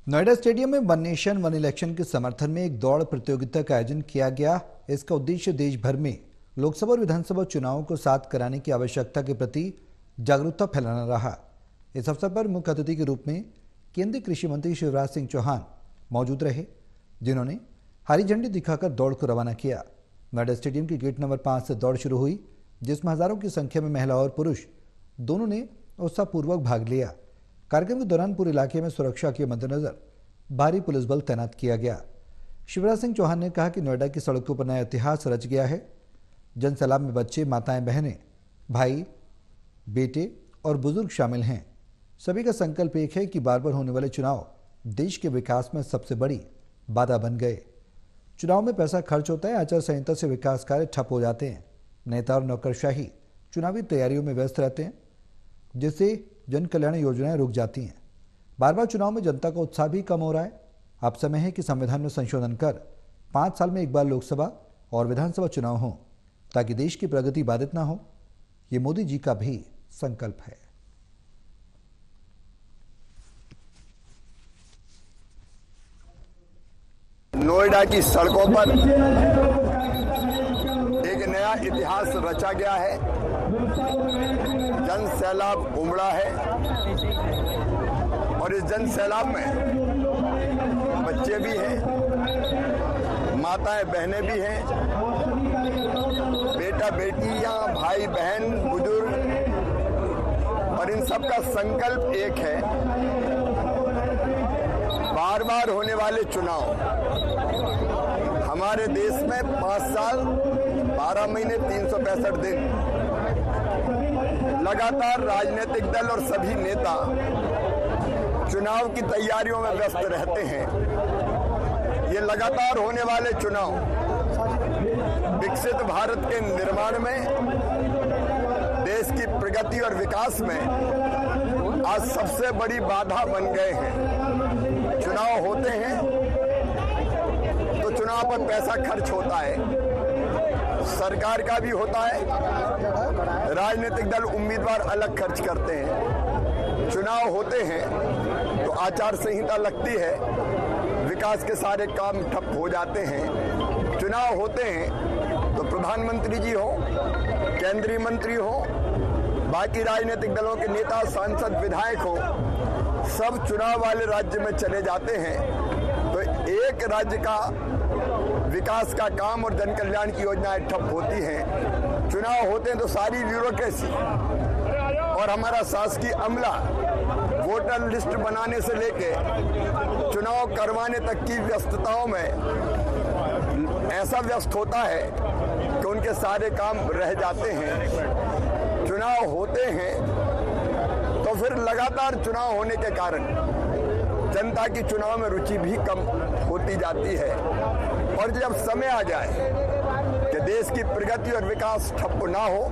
Noida stadium में one nation one election के समर्थन में एक दौड़ प्रतियोगिता का आयोजन किया गया। इसका उद्देश्य देश भर में लोकसभा और विधानसभा चुनावों को साथ कराने की आवश्यकता के प्रति जागरूकता फैलाना रहा। इस अवसर पर मुख्य अतिथि के रूप में केंद्रीय कृषि मंत्री शिवराज सिंह चौहान मौजूद रहे, जिन्होंने हरी झंडी दिखाकर दौड़ को रवाना किया। नोएडा स्टेडियम के गेट नंबर 5 से दौड़ शुरू हुई, जिसमें हजारों की संख्या में महिला और पुरुष दोनों ने उत्साहपूर्वक भाग लिया। कार्यक्रम के दौरान पूरे इलाके में सुरक्षा के मद्देनजर भारी पुलिस बल तैनात किया गया। शिवराज सिंह चौहान ने कहा कि नोएडा की सड़कों पर नया इतिहास रच गया है। जन सैलाब में बच्चे, माताएं, बहनें, भाई, बेटे और बुजुर्ग शामिल हैं। सभी का संकल्प एक है कि बार बार होने वाले चुनाव देश के विकास में सबसे बड़ी बाधा बन गए। चुनाव में पैसा खर्च होता है, आचार संहिता से विकास कार्य ठप हो जाते हैं। नेता और नौकरशाही चुनावी तैयारियों में व्यस्त रहते हैं, जिससे जन कल्याण योजनाएं रुक जाती हैं। बार बार चुनाव में जनता का उत्साह भी कम हो रहा है। अब समय है कि संविधान में संशोधन कर 5 साल में एक बार लोकसभा और विधानसभा चुनाव हों, ताकि देश की प्रगति बाधित ना हो। ये मोदी जी का भी संकल्प है। नोएडा की सड़कों पर एक नया इतिहास रचा गया है। जन सैलाब उमड़ा है और इस जन सैलाब में बच्चे भी हैं, माताएं बहनें भी हैं, बेटा बेटियां, भाई बहन, बुजुर्ग, और इन सब का संकल्प एक है। बार बार होने वाले चुनाव हमारे देश में 5 साल 12 महीने 365 दिन लगातार राजनीतिक दल और सभी नेता चुनाव की तैयारियों में व्यस्त रहते हैं। ये लगातार होने वाले चुनाव विकसित भारत के निर्माण में, देश की प्रगति और विकास में आज सबसे बड़ी बाधा बन गए हैं। चुनाव होते हैं तो चुनाव पर पैसा खर्च होता है, सरकार का भी होता है, राजनीतिक दल उम्मीदवार अलग खर्च करते हैं। चुनाव होते हैं तो आचार संहिता लगती है, विकास के सारे काम ठप हो जाते हैं। चुनाव होते हैं तो प्रधानमंत्री जी हो, केंद्रीय मंत्री हो, बाकी राजनीतिक दलों के नेता, सांसद, विधायक हो, सब चुनाव वाले राज्य में चले जाते हैं। तो एक राज्य का विकास का काम और जन कल्याण की योजनाएं ठप होती हैं। चुनाव होते हैं तो सारी ब्यूरोक्रेसी और हमारा शासकीय अमला वोटर लिस्ट बनाने से लेके चुनाव करवाने तक की व्यस्तताओं में ऐसा व्यस्त होता है कि उनके सारे काम रह जाते हैं। चुनाव होते हैं तो फिर लगातार चुनाव होने के कारण जनता की चुनाव में रुचि भी कम होती जाती है। और जब समय आ जाए कि देश की प्रगति और विकास ठप ना हो,